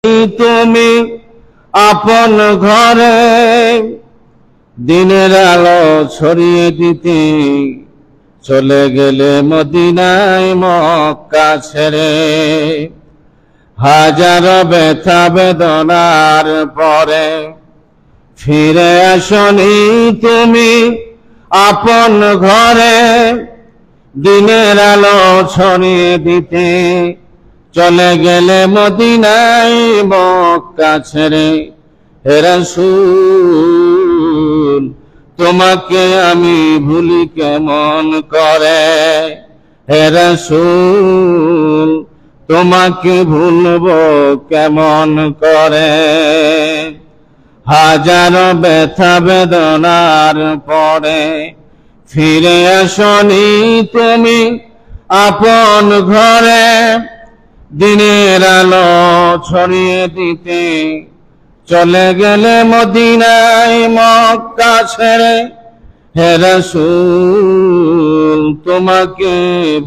তুমি আপন ঘরে দিনের আলো ছড়িয়ে দিতে চলে গেলে মদিনায় মক্কা ছেড়ে। হাজারো ব্যথা বেদনার পরে ফিরে আসনি তুমি আপন ঘরে দিনের আলো ছড়িয়ে দিতে চলে গেলে মদিনায় মক্কা ছেড়ে। হে রাসূল তোমাকে আমি ভুলি কেমন করে, হে রাসূল তোমাকে ভুলবো কেমন করে। হাজারো ব্যথা বেদনার পরে ফিরে আসনি তুমি আপন ঘরে দিনের আলো ছড়িয়ে দিতে চলে গেলে মদিনায় মক্কা ছেড়ে। হে রাসূল তোমাকে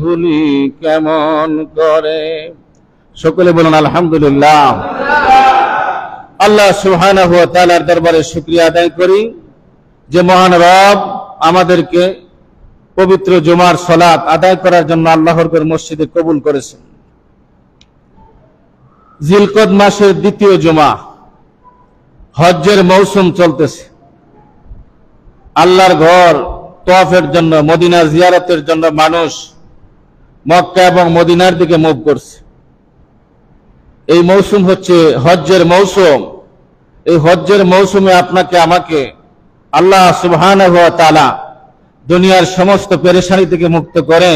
ভুলি কেমন করে। সকলে বলুন আলহামদুলিল্লাহ। আল্লাহ সুবহানাহু ওয়া তাআলার দরবারে শুকরিয়া আদায় করি যে মহান রব আমাদেরকে পবিত্র জুমার সালাত আদায় করার জন্য আল্লাহর ঘর মসজিদে কবুল করেছেন। জিলকদ মাসের দ্বিতীয় জুমা, হজ্জের মৌসুম চলতেছে। আল্লাহর ঘর তওয়াফের জন্য, মদিনা জিয়ারতের জন্য মানুষ মক্কা এবং মদিনার দিকে মুভ করছে। এই মৌসুম হচ্ছে হজ্জের মৌসুম। এই হজ্জের মৌসুমে আপনাকে আমাকে আল্লাহ সুবহানাহু ওয়া তাআলা দুনিয়ার সমস্ত পেরেশানি থেকে মুক্ত করে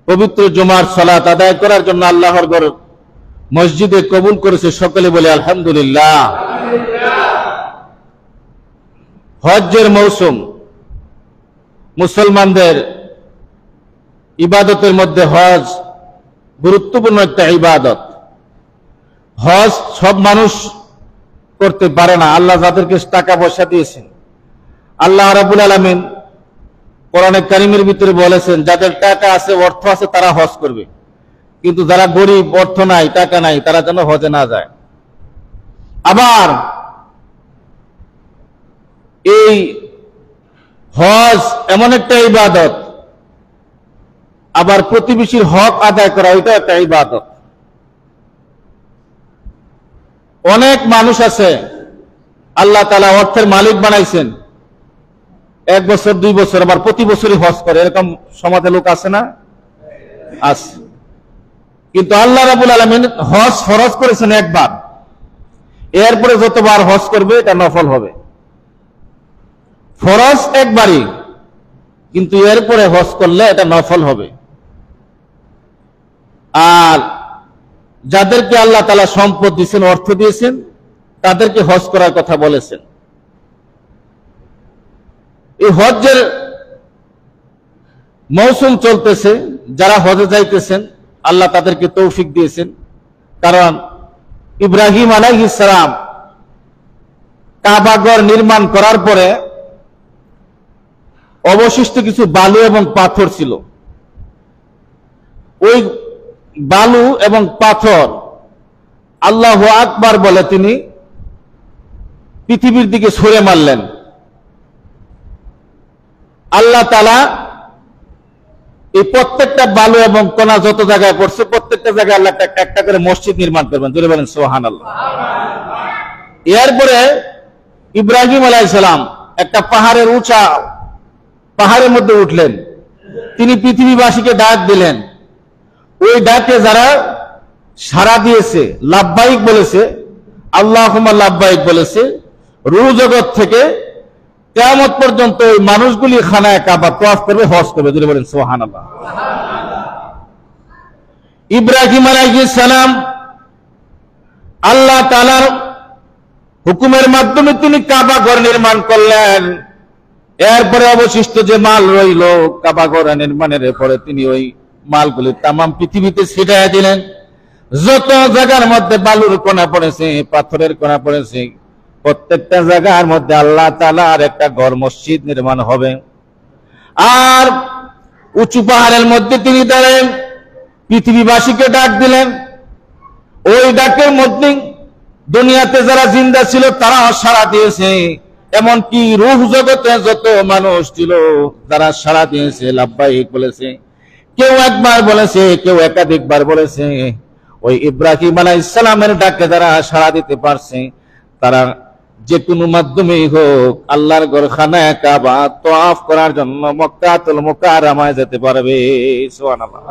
পবিত্র জুমার সালাত আদায় করার জন্য আল্লাহর ঘর মসজিদে কবুল করেছে। সকলে বলে আলহামদুলিল্লাহ। হজ্জের মৌসুম মুসলমানদের ইবাদতের মধ্যে হজ গুরুত্বপূর্ণ একটা ইবাদত। হজ সব মানুষ করতে পারে না। আল্লাহ যাদেরকে টাকা পয়সা দিয়েছেন, আল্লাহ রাব্বুল আলামিন কোরআনে কারীমের ভিতরে বলেছেন যাদের টাকা আছে, অর্থ আছে, তারা হজ করবে। কিন্তু যারা গরিব, অর্থ নাই, টাকা নাই, তারা যেন হজে না যায়। আবার এই হজ এমন একটা ইবাদত, আবার প্রতিবেশীর হক আদায় করা এটা একটা ইবাদত। অনেক মানুষ আছে আল্লাহ তাআলা অর্থের মালিক বানাইছেন, 1 বছর 2 বছর আবার প্রতি বছরই হজ করে, এরকম সমাজে লোক আছে না? আছে। কিন্তু আল্লাহ রাব্বুল আলামিন হজ ফরজ করেছেন একবার, এরপরে যতবার হজ করবে এটা নফল হবে। ফরজ একবারই, কিন্তু এরপরে হজ করলে এটা নফল হবে। আর যাদেরকে আল্লাহ তাআলা সম্পদ দিয়েছেন, অর্থ দিয়েছেন, তাদেরকে হজ করার কথা বলেছেন। এই হজ্জের মৌসুম চলতেছে। যারা হজে যাইতেছেন আল্লাহ তাদেরকে তৌফিক দিয়েছেন, কারণ ইব্রাহিম আলাইহিস সালাম কাবাঘর নির্মাণ করার পরে অবশিষ্ট কিছু বালু এবং পাথর ছিল। ওই বালু এবং পাথর আল্লাহু আকবার বলে তিনি পৃথিবীর দিকে ছুঁড়ে মারলেন। আল্লাহ তাআলা এই প্রত্যেকটা বালু এবং কণা যত জায়গায় পড়ছে প্রত্যেকটা জায়গায় আল্লাহ একটা করে মসজিদ নির্মাণ করবেন। জোরে বলেন সুবহানাল্লাহ। এরপরে ইব্রাহিম আলাইহিস সালাম একটা পাহাড়ের উঁচা পাহাড়ের মধ্যে উঠলেন। তিনি পৃথিবীবাসীকে ডাক দিলেন। ওই ডাকে যারা সাড়া দিয়েছে, লাব্বাইক বলেছে, আল্লাহুম্মা লাব্বাইক বলেছে, রূহ জগৎ থেকে কিয়ামত পর্যন্ত ওই মানুষগুলি খানায়ে কাবা তওয়াফ করবে, হজ করবে। জোরে বলেন সুবহানাল্লাহ। ইব্রাহিম আলাইহিস সালাম আল্লাহ তাআলার হুকুমের মাধ্যমে তিনি কাবা ঘর নির্মাণ করলেন। এরপরে অবশিষ্ট যে মাল রইল কাবা ঘর নির্মাণের পরে তিনি ওই মালগুলি তামাম পৃথিবীতে ছিটাইয়া দিলেন। যত জায়গার মধ্যে বালুর কণা পড়েছে, পাথরের কণা পড়েছে, প্রত্যেকটা জায়গার মধ্যে আল্লাহ তাআলার একটা ঘর মসজিদ নির্মাণ হবে। আর উঁচু পাহাড়ের মধ্যে তিনি দাঁড়ালেন, পৃথিবীবাসীকে ডাক দিলেন, ওই ডাকের মধ্যে দুনিয়াতে যারা জিন্দা ছিল তারা সাড়া দিয়েছে, এমনকি রূহ জগতে যত মানুষ ছিল তারা সাড়া দিয়েছে, লাব্বাইক বলেছে। কেউ একবার বলেছে, কেউ একাধিকবার বলেছে। ওই ইব্রাহিম আলাইহিস সালামের ডাকে যারা সাড়া দিতে পারছে তারা যে কোনো মাধ্যমেই হোক আল্লাহর ঘরখানা কাবা তওয়াফ করার জন্য মক্কাতুল মুকাররমায় যেতে পারবে। সুবহানাল্লাহ।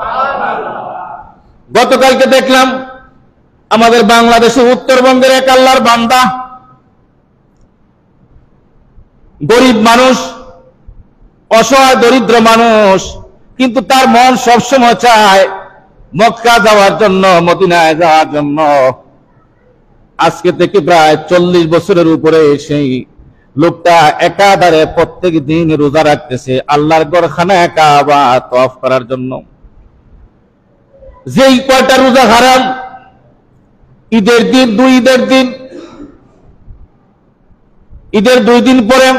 গতকালকে দেখলাম আমাদের বাংলাদেশের উত্তরবঙ্গের এক আল্লাহর বান্দা, গরিব মানুষ, অসহায় দরিদ্র মানুষ, কিন্তু তার মন সবসময় চায় মক্কা যাওয়ার জন্য, মদিনায় যাওয়ার জন্য। আজকে থেকে প্রায় 40 বছরের উপরে সেই লোকটা একাধারে প্রত্যেক দিন রোজা রাখতেছে আল্লাহর ঘরখানা কাবা তওয়াফ করার জন্য। যেই কয়টা রোজা হারাম, ঈদের দিন, ঈদের 2 দিন পরে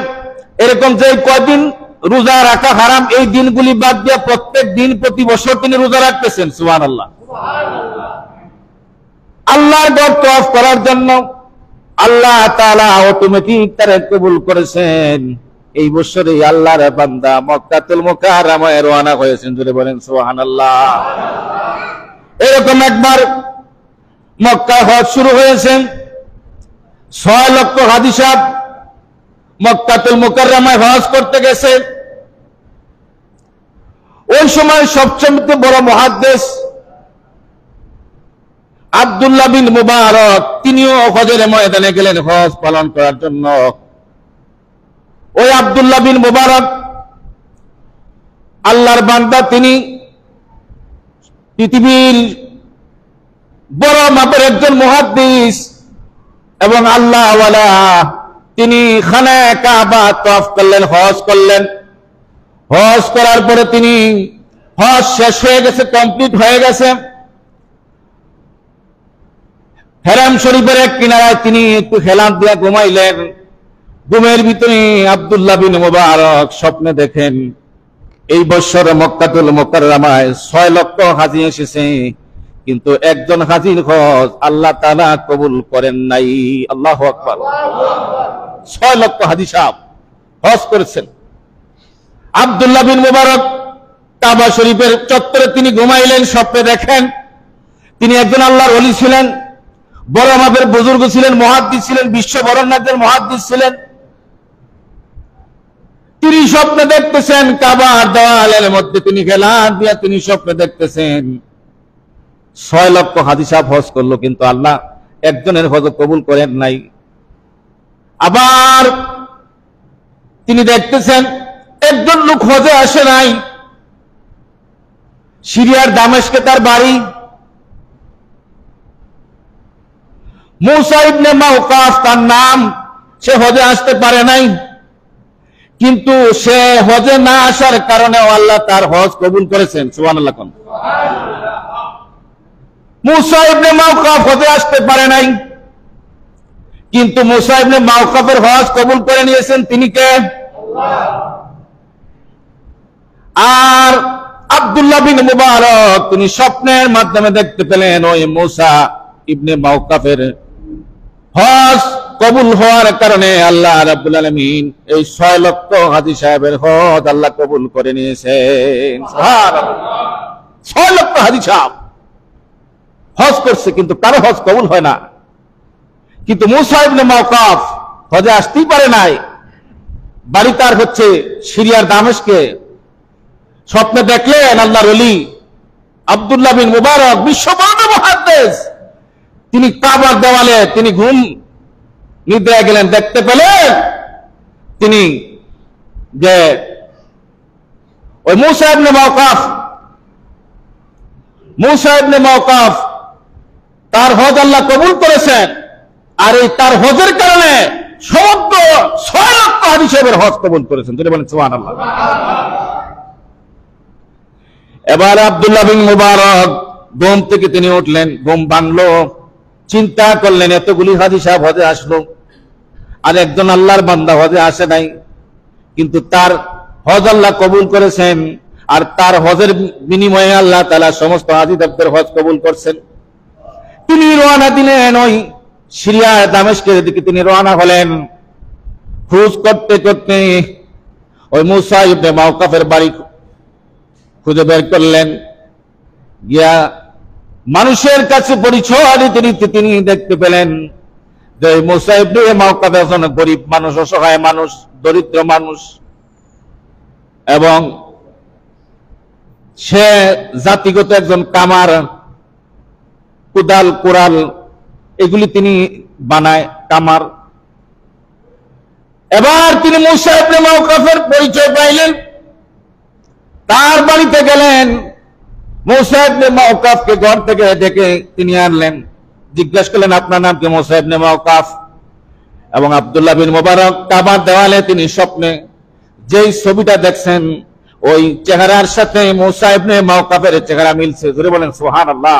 এরকম যে কয়দিন রোজা রাখা হারাম, এই দিনগুলি বাদ দিয়ে প্রত্যেক দিন প্রতি বছর তিনি রোজা রাখতেছেন। সুবহানাল্লাহ। আল্লাহর ঘর তওয়াফ করার জন্য আল্লাহ তাআলা অটোমেটিক তারে কবুল করেছেন। এই বছরে আল্লাহর বান্দা মক্কাতুল মুকাররমায় রওনা হয়েছেন। জোরে বলেন সুবহানাল্লাহ। এরকম একবার মক্কায় হজ শুরু হয়েছে। 6 লক্ষ হাজী সাহেব মক্কাতুল মুকাররমায় হজ করতে গেছে। ওই সময় সবচেয়ে বড় মুহাদ্দিস আব্দুল্লাহ বিন মুবারক, তিনিও হজের ময়দানে গেলেন হজ পালন করার জন্য। ওই আব্দুল্লাহ বিন মুবারক আল্লাহর বান্দা, তিনি পৃথিবীর বড় মাপের একজন মুহাদ্দিস এবং আল্লাহওয়ালা। তিনি খানা কাবা তওয়াফ করলেন, হজ করলেন। হজ করার পরে তিনি হজ শেষ হয়ে গেছে, কমপ্লিট হয়ে গেছে। হেরাম শরীফের এক কিনারায় তিনি একটু হেলান দিয়া ঘুমাইলেন। ঘুমের ভিতরে আব্দুল্লাহ বিন মুবারক স্বপ্নে দেখেন এই বছর মক্কাতুল মুকাররমায় 6 লক্ষ হাজী এসেছে, কিন্তু একজন হাজীর হজ আল্লাহ তাআলা কবুল করেন নাই। আল্লাহু আকবার। 6 লক্ষ হাজী সাহেব হজ করেছেন। আব্দুল্লাহ বিন মুবারক কাবা শরীফের চত্বরে তিনি ঘুমাইলেন, স্বপ্নে দেখেন তিনি একজন আল্লাহর ওলি ছিলেন, বড় মাপের বুজুর্গ ছিলেন, মুহাদ্দিস ছিলেন, বিশ্ব বরেণ্যের মুহাদ্দিস ছিলেন। তিনি স্বপ্নে দেখতেছেন কাবার দেওয়ালের মধ্যে তিনি হেলান দিয়া তিনি স্বপ্নে দেখতেছেন 6 লক্ষ হাজী সাহেব হজ করলো, কিন্তু আল্লাহ একজনের হজ কবুল করেন নাই। আবার তিনি দেখতেছেন একজন লোক হজে আসে নাই। সিরিয়ার দামেস্কে তার বাড়ি। মুসা ইবনে মাওকাফ তার নাম। সে হজে আসতে পারে নাই, কিন্তু সে হজে না আসার কারণে আল্লাহ তার হজ কবুল করেছেন। সুবহানাল্লাহ। মুসা ইবনে মাওকাফ হজে আসতে পারে নাই, কিন্তু মুসা ইবনে মাওকাফের হজ কবুল করে নিয়েছেন তিনি কে? আল্লাহ। আর আব্দুল্লাহ বিন মুবারক তিনি স্বপ্নের মাধ্যমে দেখতে পেলেন ওই মুসা ইবনে মাওকাফের হজ কবুল হওয়ার কারণে আল্লাহ রাব্বুল আলামিন এই 6 লক্ষ হাজী সাহেবের হজ আল্লাহ কবুল করে নিয়েছেন। সুবহানাল্লাহ। 6 লক্ষ হাজী সাহেব হজ করছে, কিন্তু কারো হজ কবুল হয় না। কিন্তু মুসা ইবনে মাওকাফ হজে আসতেই পারে নাই। বাড়ি তার হচ্ছে সিরিয়ার দামেস্কে। স্বপ্নে দেখলেন আল্লাহর ওলি আব্দুল্লাহ বিন মুবারক, বিশ্ববরেণ্য মুহাদ্দিস, তিনি কাবার দেওয়ালে তিনি ঘুম নিদ্রায় গেলেন। দেখতে পেলেন তিনি যে ওই মুসা ইবনে মাওকাফ তার হজ আল্লাহ কবুল করেছেন। আর এই তার হজের কারণে সমগ্র 6 লক্ষ হাজী সাহেবের হজ কবুল করেছেন। তিনি বলেন সুবহানাল্লাহ। এবার আব্দুল্লাহ বিন মুবারক ঘুম থেকে তিনি উঠলেন, ঘুম ভাঙলো, চিন্তা করলেন এতগুলি হাজী সাহেব হজে আসলো, আর একজন আল্লাহর বান্দা হজে আসে নাই, কিন্তু তার হজ আল্লাহ কবুল করেছেন। আর তার হজের বিনিময়ে আল্লাহ তাআলা সমস্ত হাজীদের হজ কবুল করছেন। তিনি রওনা দিলেন ওই সিরিয়া দামেস্কের দিকে তিনি রওনা হলেন। খোঁজ করতে করতে ওই মুসা ইবনে মাওকাফের বাড়ি খুঁজে বের করলেন। গিয়া মানুষের কাছে পরিচয় দিতে দিতে তিনি দেখতে পেলেন যে মুসা ইবনে মাওকাফ একজন গরিব মানুষ, অসহায় মানুষ, দরিদ্র মানুষ, এবং সে জাতিগত একজন কামার, কুদাল কোরাল এগুলি তিনি বানায়, কামার। এবার তিনি মুসা ইবনে মাওকাফের পরিচয় পাইলেন, তার বাড়িতে গেলেন। মুসা ইবনে মাওকাফকে ঘর থেকে ডেকে তিনি আনলেন, জিজ্ঞেস করলেন আপনার নাম কি? মুসা ইবনে মাওকাফ। এবং আব্দুল্লাহ বিন মুবারক কাবার দেওয়ালে তিনি স্বপ্নে যেই ছবিটা দেখছেন ওই চেহারার সাথে মুসা ইবনে মাওকাফের চেহারা মিলছে। জোরে বলেন সুবহানাল্লাহ।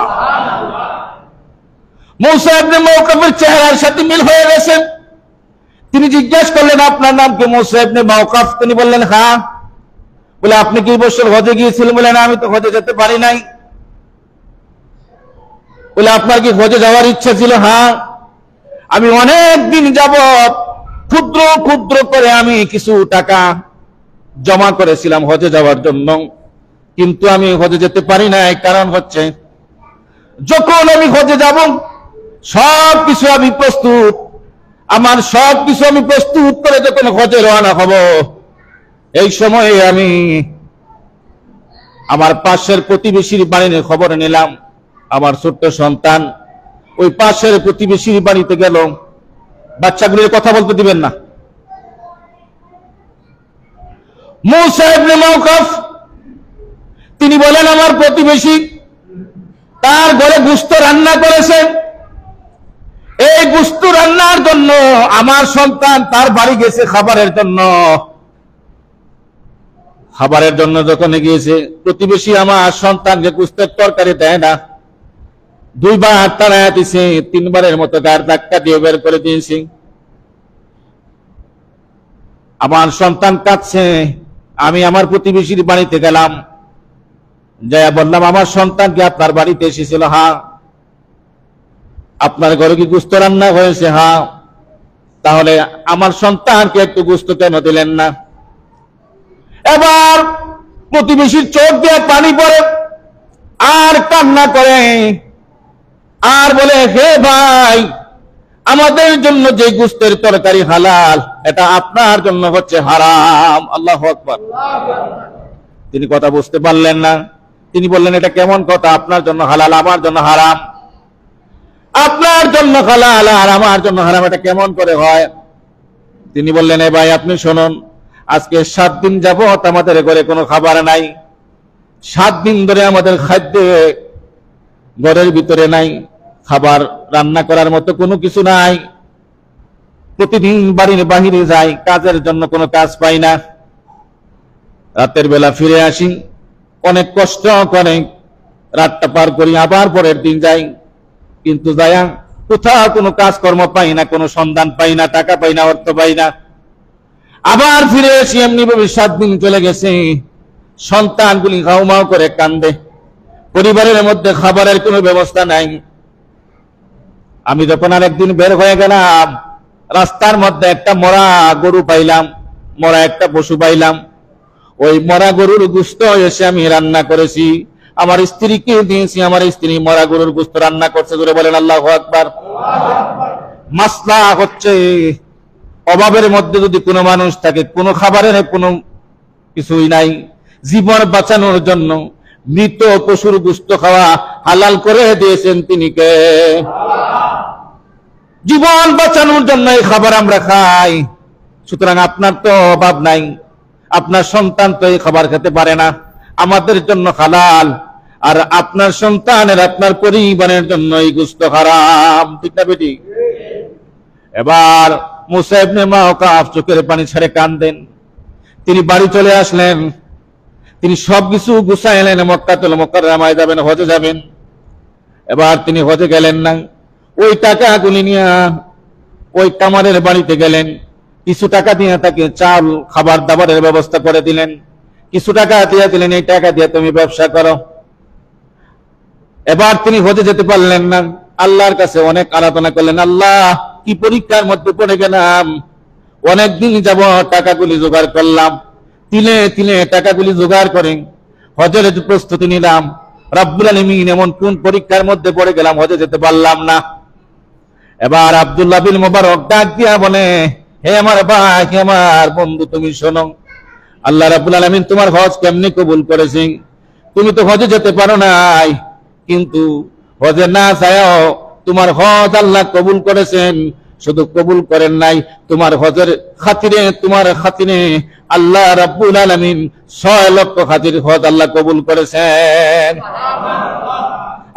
মুসা ইবনে মাওকাফের চেহারার সাথে মিল হয়ে গেছে। তিনি জিজ্ঞেস করলেন আপনার নাম কি? মুসা ইবনে মাওকাফ। তিনি বললেন হ্যাঁ। বলে আপনি কি বছর হজে গিয়েছিলেন? বলে না, আমি তো হজে যেতে পারি নাই। বলে আপনার কি হজে যাওয়ার ইচ্ছা ছিল? হ্যাঁ, আমি অনেক দিন যাবত ক্ষুদ্র ক্ষুদ্র করে আমি কিছু টাকা জমা করেছিলাম হজে যাওয়ার জন্য, কিন্তু আমি হজে যেতে পারি নাই। কারণ হচ্ছে যখন আমি হজে যাব সবকিছু আমি প্রস্তুত, আমার সবকিছু আমি প্রস্তুত করে যখন হজে রওনা হব, এই সময়ে আমি আমার পাশের প্রতিবেশীর বাড়ির খবর নিলাম। আমার ছোট্ট সন্তান ওই পাশের প্রতিবেশীর বাড়িতে গেল। বাচ্চাগুলির কথা বলতে দিবেন না। মুসা ইবনে মাওকাফ তিনি বলেন আমার প্রতিবেশী তার ঘরে গোশত রান্না করেছেন, এই গোশত রান্নার জন্য আমার সন্তান তার বাড়ি গেছে খাবারের জন্য। খাবারের জন্য যখন গিয়েছে, প্রতিবেশী আমার সন্তানকে গোশতের তরকারি দেয় না, দুইবার তাড়ায় দিছে, তিনবারের মতো গায়ের ধাক্কা দিয়ে বের করে দিয়েছি। আমার সন্তান কাঁদছে। আমি আমার প্রতিবেশীর বাড়িতে গেলাম, যাই বললাম আমার সন্তান কি আপনার বাড়িতে এসেছিল? হ্যাঁ। আপনার ঘরে কি গোশত রান্না হয়েছে? হ্যাঁ। তাহলে আমার সন্তানকে একটু গোশত কেন দিলেন না? এবার প্রতিবেশীর চোখ দিয়ে পানি পড়ে আর কান্না করে আর বলে হে ভাই, আমাদের জন্য যে গোশতের তরকারি হালাল, এটা আপনার জন্য হচ্ছে হারাম। আল্লাহু আকবার। তিনি কথা বুঝতে পারলেন না। তিনি বললেন এটা কেমন কথা? আপনার জন্য হালাল, আমার জন্য হারাম। আপনার জন্য হালাল আর আমার জন্য হারাম, এটা কেমন করে হয়? তিনি বললেন এ ভাই আপনি শুনুন, আজকে 7 দিন যাবত আমাদের ঘরে কোনো খাবার নাই। 7 দিন ধরে আমাদের খাদ্য ঘরের ভিতরে নাই, খাবার রান্না করার মতো কোনো কিছু নাই। প্রতিদিন বাড়ির বাহিরে যাই, কাজের জন্য কোনো কাজ পাই না। রাতের বেলা ফিরে আসি, অনেক কষ্ট করে রাতটা পার করি, আবার পরের দিন যাই, কিন্তু যায়া কোথাও কোনো কাজকর্ম পাই না, কোনো সন্ধান পাই না, টাকা পাই না, অর্থ পাই না। আবার ফিরে আসি, এমনি ভাবে 7 দিন চলে গেছে। সন্তানগুলি ঘাউমাউ করে কান্দে, পরিবারের মধ্যে খাবারের কোনো ব্যবস্থা নাই। আমি যখন আরেকদিন বের হয়ে গেলাম, রাস্তার মধ্যে একটা মরা গরু পাইলাম, মরা একটা পশু পাইলাম। ওই মরা গরুর গোশত এসে আমি রান্না করেছি, আমার স্ত্রীকে দিয়েছি, আমার স্ত্রী মরা গরুর গোশত রান্না করছে। জোরে বলেন আল্লাহু আকবার। মাসলা হচ্ছে অভাবের মধ্যে যদি কোনো মানুষ থাকে, কোনো খাবারের কোনো কিছুই নাই, জীবন বাঁচানোর জন্য মৃত পশুর গোশত খাওয়া হালাল করে দিয়েছেন তিনি কে? জীবন বাঁচানোর জন্য এই খাবার আমরা খাই। সুতরাং আপনার তো অভাব নাই, আপনার সন্তান তো এই খাবার খেতে পারে না, আমাদের জন্য হালাল, আর আপনার সন্তানের আপনার পরিবারের জন্য এই গোশত হারাম। ঠিক না বেটি? এবার মুসা ইবনে মাওকাফ চোখের পানি ছেড়ে কান্দেন। তিনি বাড়ি চলে আসলেন, তিনি সবকিছু গুছাইলেন, মক্কাতুল মুকাররমায় যাবেন, হজে যাবেন। এবার তিনি হজে গেলেন না, ওই টাকাগুলি নিয়ে ওই কামারের বাড়িতে গেলেন, কিছু টাকা দিয়ে তাকে চাল খাবার দাবারের ব্যবস্থা করে দিলেন, কিছু টাকা দিয়ে দিলেন, এই টাকা দিয়ে তুমি ব্যবসা করো। এবার তিনি হজে যেতে পারলেন না, আল্লাহর কাছে অনেক আরাধনা করলেন, আল্লাহ কি পরীক্ষার মধ্যে পড়ে গেলাম, অনেকদিন যাব টাকাগুলি জোগাড় করলাম, তিলে তিলে টাকাগুলি জোগাড় করে হজের প্রস্তুতি নিলাম, রব্বুল আলামিন এমন কোন পরীক্ষার মধ্যে পড়ে গেলাম হজে যেতে পারলাম না। এবার আব্দুল্লাহ বিন মুবারক ডাক দিয়া বলে, হে আমার ভাই, হে আমার বন্ধু, তুমি শোনো, আল্লাহ রাব্বুল আলামিন তোমার হজ কেমনে কবুল করেছেন। তুমি তো হজে যেতে পারো নাই, কিন্তু হজে না যাও তোমার হজ আল্লাহ কবুল করেছেন। শুধু কবুল করেন নাই, তোমার হজের খাতিরে, তোমার খাতিরে আল্লাহ রাব্বুল আলামিন 6 লক্ষ হাজির হজ আল্লাহ কবুল করেছেন।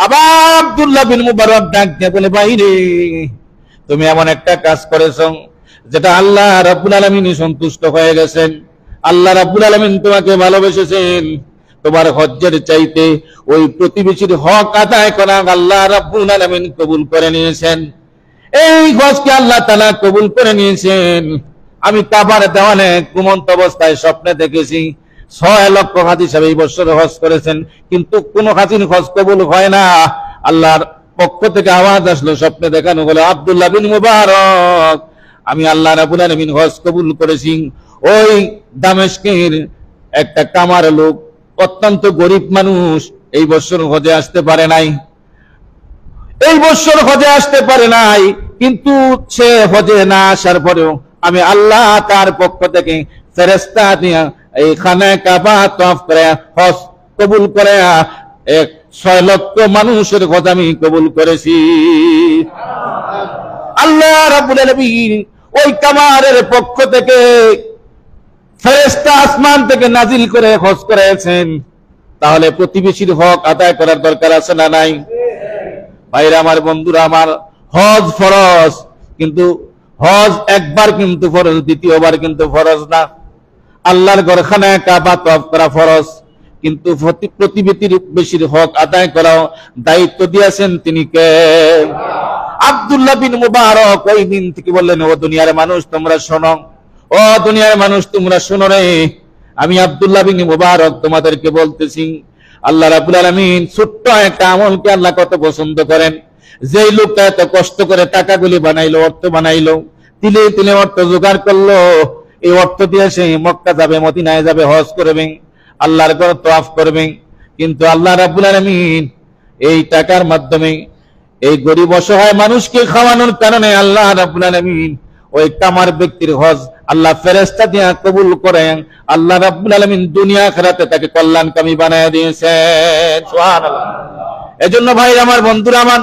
আবার আব্দুল্লাহ বিন মুবারক ডাক দিয়ে বলে, ভাই রে, তুমি এমন একটা কাজ করেছো যেটা আল্লাহ রাব্বুল আলামিন সন্তুষ্ট হয়ে গেছেন। আল্লাহ রাব্বুল আলামিন তোমাকে ভালোবেসেছেন। তোমার হজ্জের চাইতে ওই প্রতিবেশীর হক আদায় করা আল্লাহ রাব্বুল আলামিন কবুল করে নিয়েছেন। এই হজকে আল্লাহ তাআলা কবুল করে নিয়েছেন। আমি কাবার দেওয়ালে ঘুমন্ত অবস্থায় স্বপ্নে দেখেছি 6 লক্ষ হাজি সাহেব এই বছর হজ করেছেন, কিন্তু কোন হাজির হজ কবুল হয় না। আল্লাহর পক্ষ থেকে আওয়াজ আসলো, স্বপ্নে দেখানো হলো, আব্দুল্লাহ বিন মুবারক, আমি আল্লাহ রাব্বুল আলামিন হজ কবুল করেছি। ওই দামেস্কের একটা কামার লোক, অত্যন্ত গরিব মানুষ, এই বছর হজে আসতে পারে নাই, এই বছর হজে আসতে পারে নাই, কিন্তু সে হজে না আসার পরেও আমি আল্লাহ তার পক্ষ থেকে ফেরেশতা দিয়া এই খানায়ে কাবা তওয়াফ করে হজ কবুল করে 6 লক্ষ মানুষের হজ আমি কবুল করেছি। আল্লাহ রাব্বুল আলামিন ওই কামারের পক্ষ থেকে ফেরেশতা আসমান থেকে নাজিল করে হজ করেছেন। তাহলে প্রতিবেশীর হক আদায় করার দরকার আছে না নাই? ভাইরা আমার, বন্ধুরা আমার, হজ ফরজ, কিন্তু হজ একবার কিন্তু ফরজ, দ্বিতীয়বার কিন্তু ফরজ না। আল্লাহর ঘরখানা কাবা তওয়াফ করা ফরজ, কিন্তু প্রতিবেশীর হক আদায় করাও দায়িত্ব দিয়েছেন তিনি কে? আব্দুল্লাহ বিন মুবারক ওই দিন থেকে বললেন, ও দুনিয়ার মানুষ তোমরা শোনো, ও দুনিয়ার মানুষ তোমরা শোনো রে, আমি আব্দুল্লাহ বিন মুবারক তোমাদেরকে বলতেছি, আল্লাহ রাব্বুল আলামিন ছোট্ট একটা আমলকে আল্লাহ কত পছন্দ করেন। যেই লোকটা এত কষ্ট করে টাকাগুলি বানাইলো, অর্থ বানাইলো, তিলে তিলে অর্থ জোগাড় করলো, এই অর্থ দিয়ে সে মক্কা যাবে, মদিনায় যাবে, হজ করবে, আল্লাহর ঘর তওয়াফ করবে, কিন্তু আল্লাহ রাব্বুল আলামিন এই টাকার মাধ্যমে এই গরিব অসহায় মানুষকে খাওয়ানোর কারণে আল্লাহ রাব্বুল আলামিন ওই কামার ব্যক্তির হজ আল্লাহ ফেরেশতা দিয়া কবুল করেন। আল্লাহ রাব্বুল আলামিন দুনিয়া আখিরাতে তাকে কল্যাণকামী বানায় দিয়েছেন। সুবহানাল্লাহ। এজন্য ভাই আমার, বন্ধুরা আমার,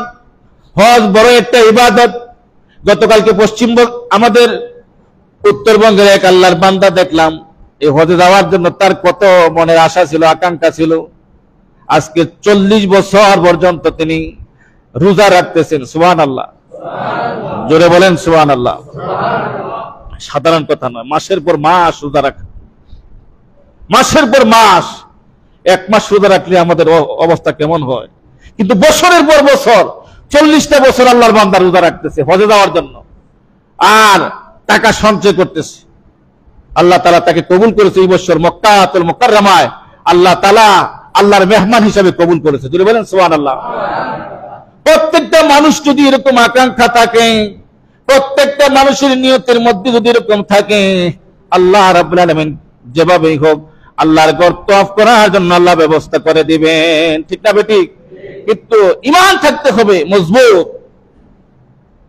হজ বড় একটা ইবাদত। গতকালকে আমাদের উত্তরবঙ্গের এক আল্লাহর বান্দা দেখলাম, এই হজে যাওয়ার জন্য তার কত মনের আশা ছিল, আকাঙ্ক্ষা ছিল। আজকে 40 বছর পর্যন্ত তিনি রোজা রাখতেছেন। সুবহানাল্লাহ, জোরে বলেন সুবহানাল্লাহ। সাধারণ কথা নয়, মাসের পর মাস রোজা রাখা, মাসের পর মাস, 1 মাস রোজা রাখলে আমাদের অবস্থা কেমন হয়। কিন্তু বছরের পর বছর 40টা বছর আল্লাহর বান্দা রোজা রাখতেছে হজে যাওয়ার জন্য, আর টাকা সঞ্চয় করতেছে। আল্লাহ তাআলা তাকে কবুল করেছে এই বছর মক্কাতুল মুকাররমায়, আল্লাহ তাআলা আল্লাহর মেহমান হিসেবে কবুল করেছে। জোরে বলেন সুবহানাল্লাহ। প্রত্যেকটা মানুষ যদি এরকম আকাঙ্ক্ষা থাকে, প্রত্যেকটা মানুষের নিয়তের মধ্যে যদি এরকম থাকে, আল্লাহ রাব্বুল আলামিন যেভাবেই হোক আল্লাহর ঘর তওয়াফ করার জন্য আল্লাহ ব্যবস্থা করে দিবেন। ঠিক না বেঠিক? কিন্তু ঈমান থাকতে হবে মজবুত,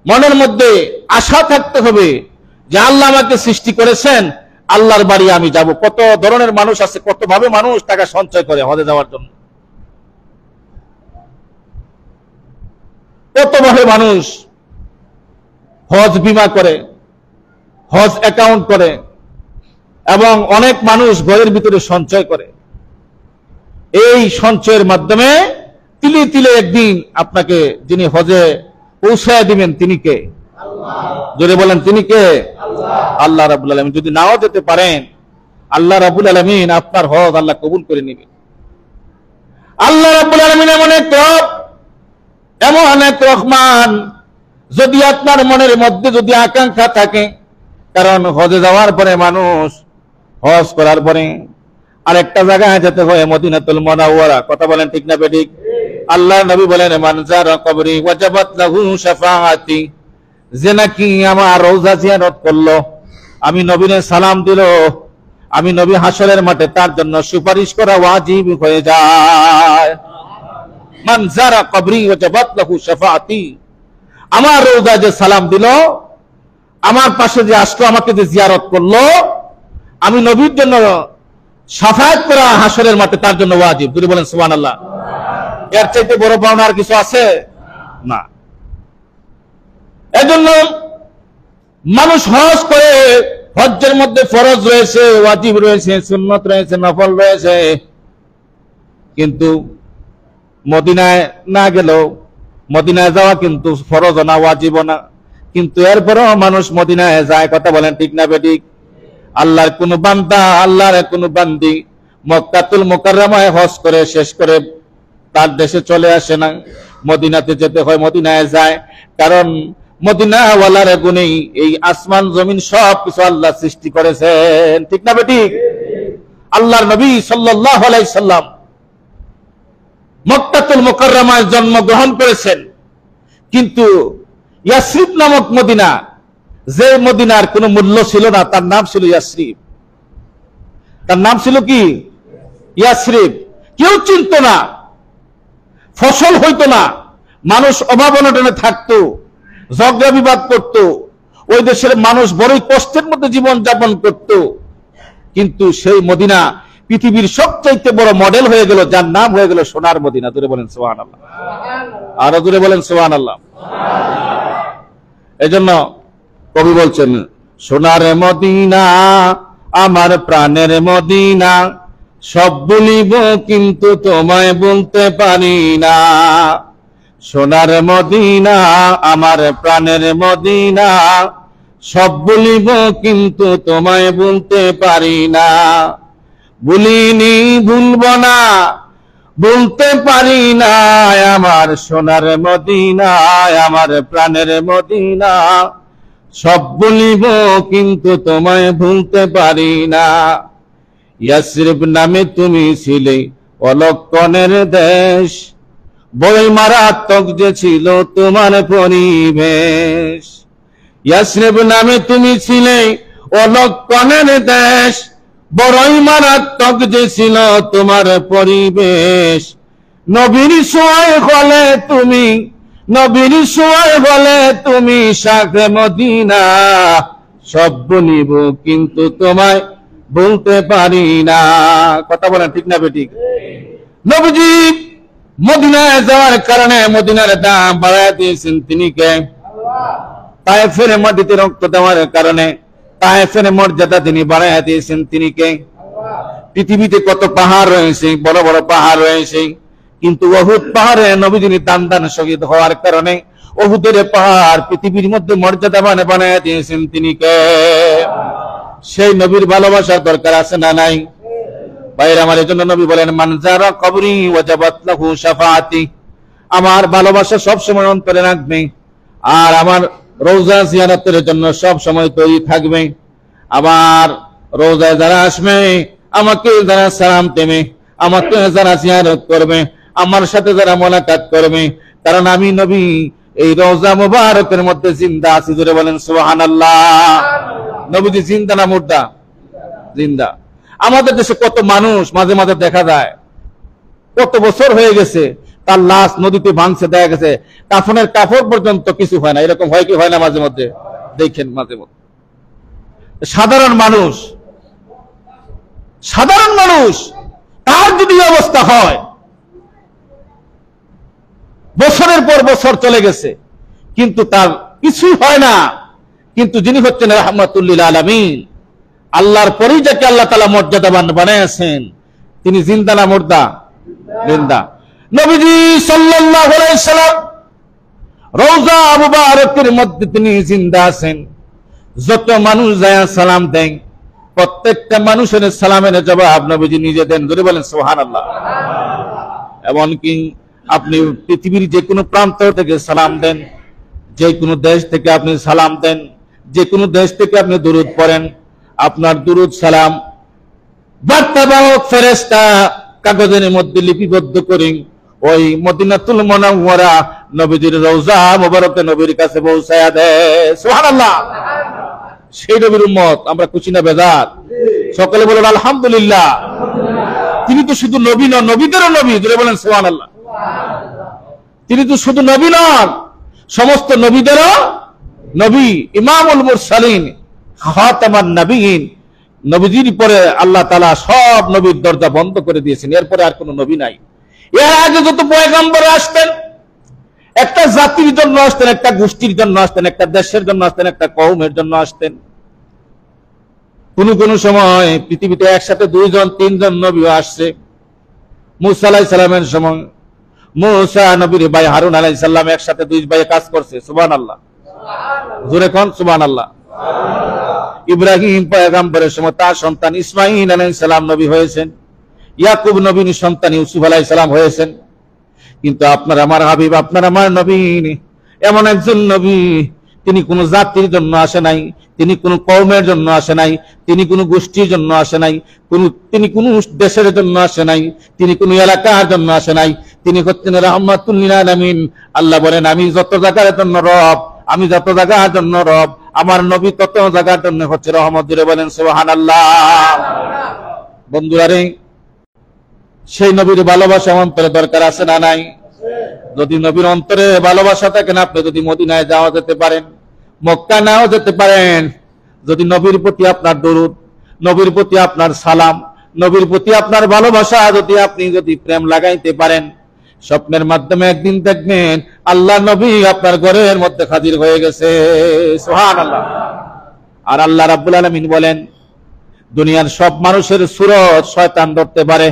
মনের মধ্যে আশা থাকতে হবে যে আল্লাহ আমাকে সৃষ্টি করেছেন, আল্লাহর বাড়ি আমি যাব। কত ধরনের মানুষ আছে, কত ভাবে মানুষ টাকা সঞ্চয় করে হজে যাওয়ার জন্য, কত ভাবে মানুষ হজ বীমা করে, হজ অ্যাকাউন্ট করে, এবং অনেক মানুষ ঘরের ভিতরে সঞ্চয় করে। এই সঞ্চয়ের মাধ্যমে তিলে তিলে একদিন আপনাকে যিনি হজে পৌঁছায় দিবেন তিনি কে? জোরে বলেন, তিনি কে? আল্লাহ রাব্বুল আলামিন। যদি নাও যেতে পারেন, আল্লাহ রাব্বুল আলামিন আপনার হজ আল্লাহ কবুল করে নেবেন। আল্লাহ রাব্বুল আলামিন এমন এক রহমান, যদি আপনার মনের মধ্যে যদি আকাঙ্ক্ষা থাকে, কারণ হজে যাওয়ার পরে মানুষ হজ করার পরে আরেকটা জায়গায় যেতে হয়, মদিনাতুল মুনাওয়ারা। কথা বলেন ঠিক না বেঠিক? আল্লাহ নবী বলেন মান যারা কবরি ওয়াজাবাত লাহু শাফাআতি, যে নাকি আমার রওজা জিয়ারত করলো, আমি নবীরে সালাম দিল, আমি নবী হাসরের মাঠে তার জন্য সুপারিশ করা ওয়াজিব হয়ে যায়। মান যারা কবরি ওয়াজাবাত লাহু শাফাআতি, আমার রওজা যে সালাম দিল, আমার পাশে যে আসলো, আমাকে যে জিয়ারত করলো, আমি নবীর জন্য শাফায়াত করা হাসরের মাঠে তার জন্য ওয়াজিব। যদি বলেন সুবহানাল্লাহ। এর চাইতে বড় পাওনা আর কিছু আছে না। এজন্য মানুষ হজ করে, হজ্জের মধ্যে ফরজ রয়েছে, ওয়াজিব রয়েছে, সুন্নত রয়েছে, নফল রয়েছে, কিন্তু মদিনায় না গেলেও, মদিনায় যাওয়া কিন্তু ফরজ না, ওয়াজিব না, কিন্তু এরপরেও মানুষ মদিনায় যায়। কথা বলেন ঠিক না বেঠিক? আল্লাহর কোন বান্দা, আল্লাহর কোন বান্দি মক্কাতুল মুকাররমায় হজ করে শেষ করে তার দেশে চলে আসে না, মদিনাতে যেতে হয়, মদিনায় যায়। কারণ মদিনাওয়ালার গুণেই এই আসমান জমিন সব কিছু আল্লাহ সৃষ্টি করেছেন। ঠিক না বেঠিক? আল্লাহর নবী সাল্লাল্লাহু আলাইহি সাল্লাম মক্কাতুল মুকাররমায় জন্মগ্রহণ করেছেন, কিন্তু ইয়াসরিব নামক মদিনা, যে মদিনার কোনো মূল্য ছিল না, তার নাম ছিল ইয়াসরিব। তার নাম ছিল কি? ইয়াসরিব। কেউ চিনত না, ফসল হইতো না, মানুষ অভাব অনটনে থাকতো, ঝগড়া বিবাদ করত, ওই দেশের মানুষ বড়ই কষ্টের মধ্যে জীবন যাপন করত। কিন্তু সেই মদিনা পৃথিবীর সবচাইতে বড় মডেল হয়ে গেল, যার নাম হয়ে গেল সোনার মদিনা। দূরে বলেন সুবহানাল্লাহ। আরো দূরে বলেন সুবহানাল্লাহ। এজন্য কবি বলছেন, সোনার মদিনা আমার প্রাণের মদিনা, সব বলিব কিন্তু তোমায় বলতে পারি না। সোনার মদিনা আমার প্রাণের মদিনা, সব বলিব কিন্তু তোমায় বলতে পারি না। বলিনি ভুলব না, বলতে পারি না, আমার সোনার মদিনা আমার প্রাণের মদিনা, সব বলিব কিন্তু তোমায় ভুলতে পারি না। ইয়াসরিব নামে তুমি ছিলে অলক্ষণের দেশ, বড়ই মারাত্মক যে ছিল তোমার পরিবেশ। ইয়াসরিব নামে তুমি ছিলে অলক্ষণের দেশ, বড়ই মারাত্মক যে ছিল তোমার পরিবেশ। নবীর সোয়ায় বলে তুমি, নবীর সোয়ায় বলে তুমি শাখে মদিনা, সব বলিব কিন্তু তোমায় বলতে পারি না। কথা বলেন ঠিক না বেঠিক? নবীজি মদিনায় যাওয়ার কারণে মদিনার দাম বাড়ায় দিয়েছেন তিনি কে? তায়েফের মাটিতে রক্ত দেওয়ার কারণে তায়েফের মর্যাদা তিনি বাড়ায় দিয়েছেন তিনি কে? পৃথিবীতে কত পাহাড় রয়েছে, বড় বড় পাহাড় রয়েছে, কিন্তু উহুদ পাহাড়ে নবীজি দান দান শহীদ হওয়ার কারণে উহুদের পাহাড় পৃথিবীর মধ্যে মর্যাদাবান বানায় দিয়েছেন তিনি কে? সেই নবীর ভালোবাসার দরকার আছে না নাই? ভাইরা আমার, এজন্য নবী বলেন মান যারা কবরি ওয়াজাবাত লাহু শাফাআতি, আমার ভালোবাসা সব সময় অন্তরে রাখবে, আর আমার রওজা জিয়ারতের জন্য সব সময় তৈরি থাকবে। আমার রওজায় যারা আসবে, আমাকে যারা সালাম দেবে, আমাকে যারা জিয়ারত করবে, আমার সাথে যারা মোলাকাত করবে, কারণ আমি নবী এই রওজা মুবারকের মধ্যে জিন্দা আছি। জোরে বলেন সুবহানাল্লাহ। নবীজি জিন্দা না মুর্দা? জিন্দা। আমাদের দেশে কত মানুষ মাঝে মাঝে দেখা যায়, কত বছর হয়ে গেছে, তার লাশ নদীতে ভাঙছে, দেখা গেছে কাফনের কাপড় পর্যন্ত কিছু হয় না। এরকম হয় কি হয় না? মাঝে মধ্যে দেখেন, মাঝে মধ্যে সাধারণ মানুষ, সাধারণ মানুষ তার যদি অবস্থা হয়, বছরের পর বছর চলে গেছে কিন্তু তার কিছুই হয় না, কিন্তু যিনি হচ্ছেন রাহমাতুল লিল আলামিন, আল্লাহর পরেই যাকে আল্লাহ তাআলা মর্যাদাবান বানাইছেন, তিনি জিন্দা না মুর্দা? জিন্দা। নবীজি সাল্লাল্লাহু আলাইহি সাল্লাম রওজা মুবারকের মধ্যে তিনি জিন্দা আছেন। যত মানুষ যায় সালাম দেন, প্রত্যেকটা মানুষের সালামের জবাব নবীজি নিজে দেন। ধরে বলেন সুবহানাল্লাহ। এমনকি আপনি পৃথিবীর যে কোনো প্রান্ত থেকে সালাম দেন, যে কোনো দেশ থেকে আপনি সালাম দেন, যে কোনো দেশ থেকে আপনি দুরূদ পড়েন, আপনার দুরূদ সালাম বার্তাবাহক ফেরেশতা কাগজের মধ্যে লিপিবদ্ধ করে ওই মদিনাতুল মুনাওয়ারা নবীজির রওজা মুবারকে নবীর কাছে পৌঁছায়া দেয়। সুবহানাল্লাহ। সেই নবীর উম্মত আমরা খুশি না বেজার? সকলে বলেন আলহামদুলিল্লাহ। তিনি তো শুধু নবী নন, নবীদেরও নবী। জোরে বলেন সুবহানাল্লাহ। তিনি তো শুধু নবী নন, সমস্ত নবীদেরও নবী, ইমামুল মুরসালিন, খাতামান নবীন। নবীজির পরে আল্লাহ তাআলা সব নবীর দরজা বন্ধ করে দিয়েছেন, এরপরে আর কোনো নবী নাই। এর আগে যত পয়গম্বর আসতেন, একটা জাতির জন্য আসতেন, একটা গোষ্ঠীর জন্য আসতেন, একটা দেশের জন্য আসতেন, একটা কওমের জন্য আসতেন। কোন সময় পৃথিবীতে একসাথে 2 জন 3 জন নবী আসছে। মুসা আলাইহিস সালামের সময় মুসা নবীর ভাই হারুন আলাইহিস সালাম একসাথে 2 ভাই কাজ করছে। সুবহানাল্লাহ। জোরে কোন সুবহানাল্লাহ। ইব্রাহিম পয়গম্বরের সময় তার সন্তান ইসমাঈল আলাইহিস সালাম নবী হয়েছেন। ইয়াকুব নবীর সন্তান ইউসুফ আলাইহিস সালাম হয়েছেন। কিন্তু আপনার আমার হাবিব, আপনার আমার নবী এমন একজন নবী, তিনি কোন জাতির জন্য আসে নাই, তিনি কোন কওমের জন্য আসে নাই, তিনি কোন গোষ্ঠীর জন্য আসে নাই, তিনি কোন দেশের জন্য আসে নাই, তিনি কোন এলাকার জন্য আসে নাই। তিনি হচ্ছেন রাহমাতুল লিল আলামিন। আল্লাহ বলেন, আমি যত জায়গার জন্য রব, আমি যত জায়গার জন্য রব, আমার নবী তত জায়গার জন্য হচ্ছে রহমত। জুড়ে বলেন সুবহানাল্লাহ। বন্ধুরা রে, সেই নবীর ভালোবাসা অন্তরে দরকার আছে না নাই? যদি নবীর অন্তরে ভালোবাসা থাকে না, আপনি যদি মদিনায় যাওয়া যেতে পারেন, মক্কা নাও যেতে পারেন, যদি নবীর প্রতি আপনার দরুদ, নবীর প্রতি আপনার সালাম, নবীর প্রতি আপনার ভালোবাসা যদি প্রেম লাগাইতে পারেন, স্বপ্নের মাধ্যমে একদিন দেখবেন আল্লাহ নবী আপনার ঘরের মধ্যে হাজির হয়ে গেছে। সুবহানাল্লাহ। আর আল্লাহ রাব্বুল আলামিন বলেন, দুনিয়ার সব মানুষের সুরত শয়তান ধরতে পারে,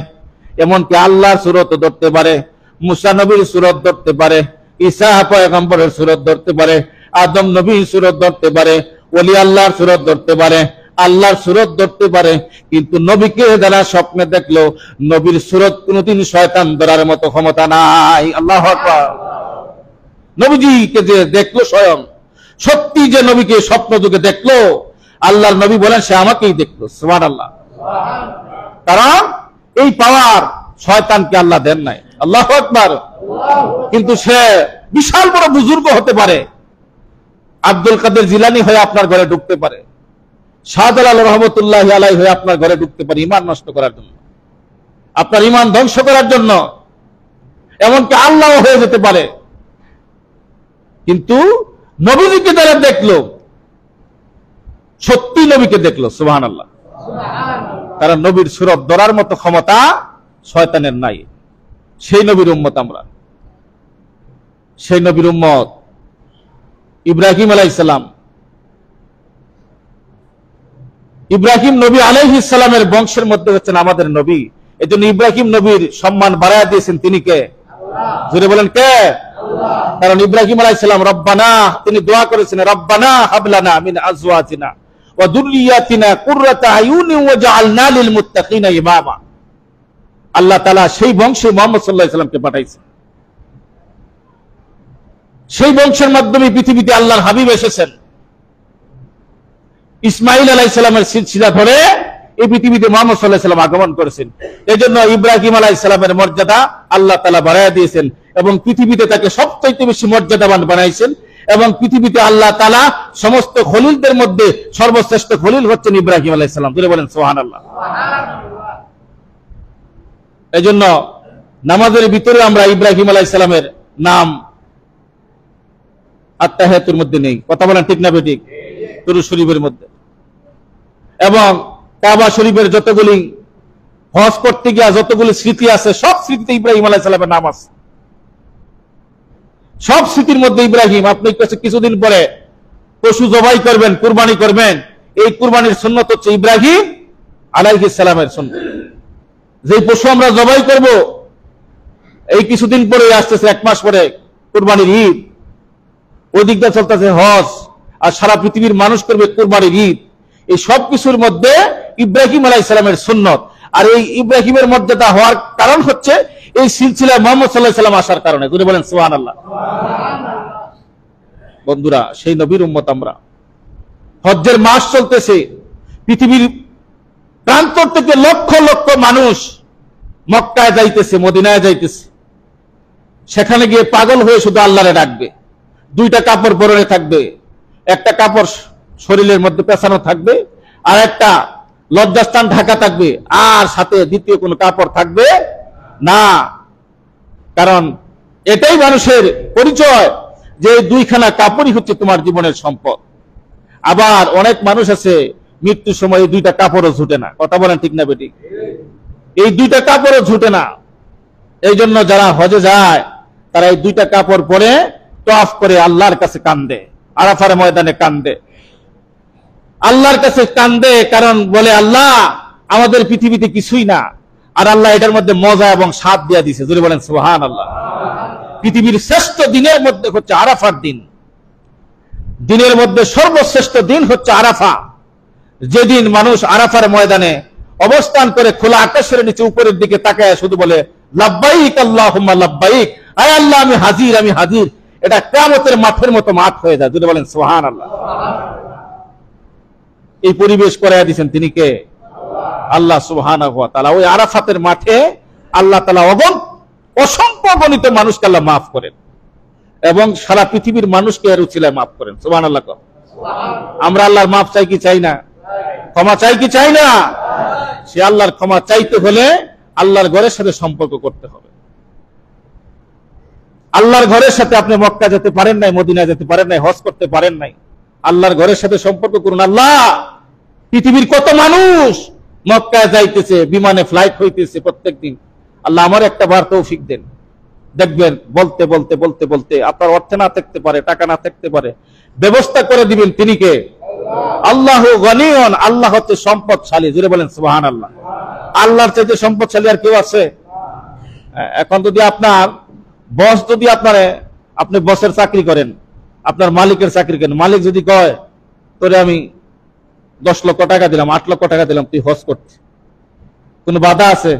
এমনকি আল্লাহর সুরত ধরতে পারে, মুসা নবীর সুরত ধরতে পারে, ঈসা পয়গম্বরের সুরত ধরতে পারে, আদম নবীর সুরত ধরতে পারে, ওলি আল্লাহর সুরত ধরতে পারে, আল্লাহর সুরত ধরতে পারে। কিন্তু নবীকে যারা স্বপ্নে দেখলো, নবীর সুরত কোনদিন শয়তান ধরার মতো ক্ষমতা নাই। আল্লাহু আকবার। নবীজিকে যে দেখলো, স্বয়ং সত্যি যে নবীকে স্বপ্ন যুগে দেখলো, আল্লাহর নবী বলেন সে আমাকেই দেখলো। সুবহানাল্লাহ। কারণ এই পাওয়ার শয়তানকে আল্লাহ দেন নাই। আল্লাহু আকবার। কিন্তু সে বিশাল বড় বুজুর্গ হতে পারে, আব্দুল কাদের জিলানী হয়ে আপনার ঘরে ঢুকতে পারে, শাহজালাল রহমতুল্লাহি আলাইহি হয়ে আপনার ঘরে ঢুকতে পারে ঈমান নষ্ট করার জন্য, আপনার ঈমান ধ্বংস করার জন্য, এমনকি আল্লাহ হয়ে যেতে পারে। কিন্তু নবীজিকে যারা দেখলো, সত্যি নবীকে দেখলো। সুবহানাল্লাহ। কারণ নবীর সুরত ধরার মতো ক্ষমতা শয়তানের নাই। সেই নবীর উম্মত আমরা, সেই নবীর উম্মত। ইব্রাহিম আলাইহিস সালাম, ইব্রাহিম নবী আলাইহিস সালামের বংশের মধ্যে হচ্ছেন আমাদের নবী। এজন্য ইব্রাহিম নবীর সম্মান বাড়ায় দিয়েছেন তিনি কে? জোরে বলেন কে? কারণ ইব্রাহিম আলাইহিস সালাম রব্বানা, তিনি দোয়া করেছেন, রব্বানা হাবলানা মিন আজওয়াজিনা ওয়া যুররিয়াতিনা কুররাতা আয়ুনিন ওয়াজআলনা লিল মুত্তাকিনা ইমামা। আল্লাহ তাআলা সেই বংশে মুহাম্মদ সাল্লাল্লাহু আলাইহি সাল্লামকে পাঠাইছেন। সেই বংশের মাধ্যমে পৃথিবীতে আল্লাহর হাবিব এসেছেন। ইসমাঈল আলাইহিস সালামের সিলসিলা ধরে এই পৃথিবীতে মুহাম্মদ সাল্লাল্লাহু আলাইহি সাল্লাম আগমন করেছেন। এজন্য ইব্রাহিম আলাইহিস সালামের মর্যাদা আল্লাহ তাআলা বাড়ায়া দিয়েছেন এবং পৃথিবীতে তাকে সবচেয়ে বেশি মর্যাদাবান বানাইছেন। এবং পৃথিবীতে আল্লাহ তাআলা সমস্ত খলিলদের মধ্যে সর্বশ্রেষ্ঠ খলিল হচ্ছেন ইব্রাহিম আলাইহিস সালাম। জোরে বলেন সুবহানাল্লাহ। এজন্য নামাজের ভিতরে আমরা ইব্রাহিম আলাইহিস সালামের নাম আত্তাহিয়াতুর মধ্যে নেই। কথা বলেন ঠিক না বেঠিক? দুরূদ শরীফের মধ্যে। এবং কাবা শরীফের যতগুলি হজ করতে গিয়া যতগুলি স্মৃতি আছে, সব স্মৃতিতে ইব্রাহিম আলাইহিস সালামের নাম আছে। সব স্মৃতির মধ্যে ইব্রাহিম। আপনি কিছুদিন পরে পশু জবাই করবেন, কুরবানি করবেন, এই কুরবানির সুন্নত হচ্ছে ইব্রাহিম আলাইহিস সালামের সুন্নত। যে পশু আমরা জবাই করব, এই কিছুদিন পরে আসতেছে, 1 মাস পরে কুরবানির ঈদ, ওই দিকটা চলতেছে হজ, আর সারা পৃথিবীর মানুষ করবে কুরবানির ঈদ। এই সব কিছুর মধ্যে ইব্রাহিম আলাইহিস সালামের সুন্নত। আর এই ইব্রাহিমের মর্যাদা হওয়ার কারণ হচ্ছে এই সিলসিলায় মুহাম্মদ সাল্লাল্লাহু আলাইহি সাল্লাম আসার কারণে। জোরে বলেন সুবহানাল্লাহ। বন্ধুরা, সেই নবীর উম্মত আমরা। হজ্জের মাস চলতেছে, পৃথিবীর প্রান্তর থেকে লক্ষ লক্ষ মানুষ মক্কায় যাইতেছে, মদিনায় যাইতেছে। সেখানে গিয়ে পাগল হয়ে শুধু আল্লাহরে ডাকবে। দুইটা কাপড় পরনে থাকবে, একটা কাপড় শরীরের মধ্যে পেছানো থাকবে, আর একটা লজ্জাস্থান ঢাকা থাকবে, আর সাথে দ্বিতীয় কোনো কাপড় থাকবে না। কারণ এটাই মানুষের পরিচয় যে দুইখানা কাপড়ই হচ্ছে তোমার জীবনের সম্পদ। আবার অনেক মানুষ আছে মৃত্যুর সময় এই দুইটা কাপড়ও ঝুটে না। কথা বলেন ঠিক না বেটি? এই দুইটা কাপড়ও ঝুটে না। এই জন্য যারা হজে যায় তারা এই দুইটা কাপড় পরে তওয়াফ করে আল্লাহর কাছে কান্দে, আরাফার ময়দানে কান্দে, আল্লাহর কাছে কান্দে। কারণ বলে আল্লাহ আমাদের পৃথিবীতে কিছুই না, আর আল্লাহ এটার মধ্যে মজা এবং স্বাদ দিয়া দিছে। যদি বলেন সুবহানাল্লাহ। পৃথিবীর শ্রেষ্ঠ দিনের মধ্যে হচ্ছে আরাফার দিন। দিনের মধ্যে সর্বশ্রেষ্ঠ দিন হচ্ছে আরাফা, যেদিন মানুষ আরাফার ময়দানে অবস্থান করে খোলা আকাশের নিচে উপরের দিকে তাকায় শুধু বলে লাব্বাইক আল্লাহুম্মা লাব্বাইক, আয় আল্লাহ আমি হাজির, আমি হাজির। এটা কিয়ামতের মাঠের মতো মাঠ হয়ে যায়। যদি বলেন সুবহানাল্লাহ। এই পরিবেশ করাইয়া দিয়েছেন তিনি কে? আল্লাহ সুবহানাহু ওয়া তাআলা। ওই আরাফাতের মাঠে আল্লাহ তাআলা অসংখ্য গণিত মানুষকে আল্লাহ মাফ করেন এবং সারা পৃথিবীর মানুষকে এর উছিলায় মাফ করেন। সুবহানাল্লাহ। আমরা আল্লাহর মাফ চাই কি চাই না? ক্ষমা চাই কি চাই না? সে আল্লাহর ক্ষমা চাইতে হলে আল্লাহর ঘরের সাথে সম্পর্ক করতে হবে। আল্লাহর ঘরের সাথে আপনি মক্কা যেতে পারেন নাই, মদিনা যেতে পারেন নাই, হজ করতে পারেন নাই, আল্লাহর ঘরের সাথে সম্পর্ক করুন। আল্লাহ পৃথিবীর কত মানুষ মক্কায় যাইতেছে, বিমানে ফ্লাইট হইতেছে প্রত্যেকদিন, আল্লাহ আমার একটা বার তৌফিক দেন। দেখবেন বলতে বলতে বলতে বলতে আপনার অর্থে না থাকতে পারে, টাকা না থাকতে পারে, ব্যবস্থা করে দিবেন তিনি কে? আল্লাহু গনিয়ুন। আল্লাহ হচ্ছে সম্পদশালী। জুড়ে বলেন সুবহানাল্লাহ। আল্লাহর চাইতে সম্পদশালী আর কেউ আছে? এখন যদি আপনার বস, যদি আপনি বসের চাকরি করেন, আপনার মালিকের চাকরি করেন, মালিক যদি কয় তোরে আমি 10 লক্ষ টাকা দিলাম, 8 লক্ষ টাকা দিলাম, তুই হজ করতে, কোন বাধা আছে?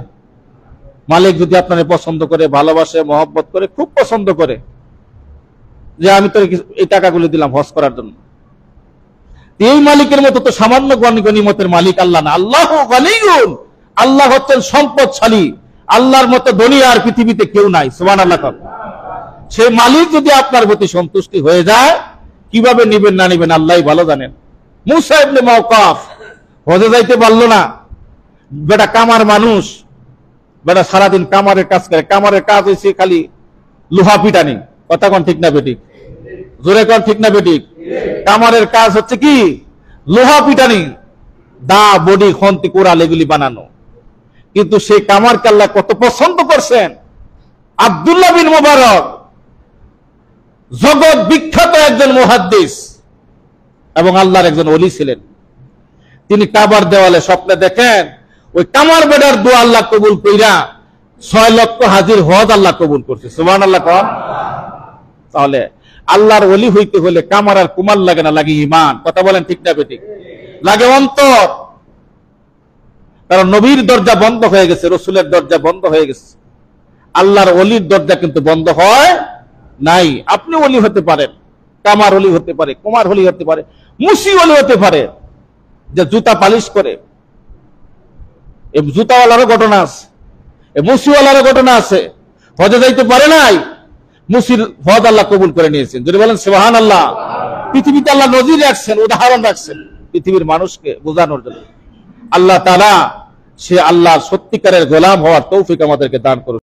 মালিক যদি আপনার পছন্দ করে, ভালোবাসে, মহব্বত করে, খুব পছন্দ করে, যে আমি তোর এই টাকাগুলো দিলাম হজ করার জন্য, এই মালিকের মতো তো সামান্য গনিমতের মালিক আল্লাহ না। আল্লাহু গনিয়ুন। আল্লাহ হচ্ছেন সম্পদশালী। আল্লাহর মতো ধনী আর পৃথিবীতে কেউ নাই। সুবহানাল্লাহ। সেই মালিক যদি আপনার প্রতি সন্তুষ্টি হয়ে যায়, কিভাবে নিবেন না নিবেন আল্লাহই ভালো জানেন। মুসা ইবনে ওয়াক্কাফ হজে যাইতে পারলো না। বেটা কামার মানুষ, বেটা সারাদিন কামারের কাজ করে। কামারের কাজ হয়েছে খালি লোহা পিটানি। কথা কোন ঠিক না বেটি? জোরে কোন ঠিক না বেটি? কামারের কাজ হচ্ছে কি? লোহা পিটানি, দা, বডি, খন্তি, কোরাল এগুলি বানানো। কিন্তু সেই কামারকে আল্লাহ কত পছন্দ করছেন। আব্দুল্লাহ বিন মুবারক জগৎ বিখ্যাত একজন মুহাদ্দিস এবং আল্লাহর একজন ওলি ছিলেন। তিনি কাবার দেওয়ালে স্বপ্নে দেখেন ওই কামার বেটার দোয়া আল্লাহ কবুল কইরা 6 লক্ষ হাজির হজ আল্লাহ কবুল করছে। সুবহানাল্লাহ। তাহলে আল্লাহর ওলি হইতে হলে কামার আর কুমার লাগে না, লাগে ঈমান। কথা বলেন ঠিক না বেঠিক? লাগে অন্তর। কারণ নবীর দরজা বন্ধ হয়ে গেছে, রসুলের দরজা বন্ধ হয়ে গেছে, আল্লাহর ওলির দরজা কিন্তু বন্ধ হয় নাই। আপনি ওলি হতে পারেন, কামার ওলি হতে পারে, কুমার ওলি হতে পারে, মুসি ওলি হতে পারে, যে জুতা পালিশ করে। এই জুতাওয়ালারও ঘটনা আছে, এই মুসিওয়ালারও ঘটনা আছে। হজে যাইতে পারে নাই, মুসির হজ আল্লাহ কবুল করে নিয়েছেন। যদি বলেন সুবহানাল্লাহ। পৃথিবীতে আল্লাহ নজির রাখছেন, উদাহরণ রাখছেন পৃথিবীর মানুষকে বোঝানোর জন্য। আল্লাহ তাআলা সে আল্লাহর সত্যিকারের গোলাম হওয়ার তৌফিক আমাদেরকে দান করুন।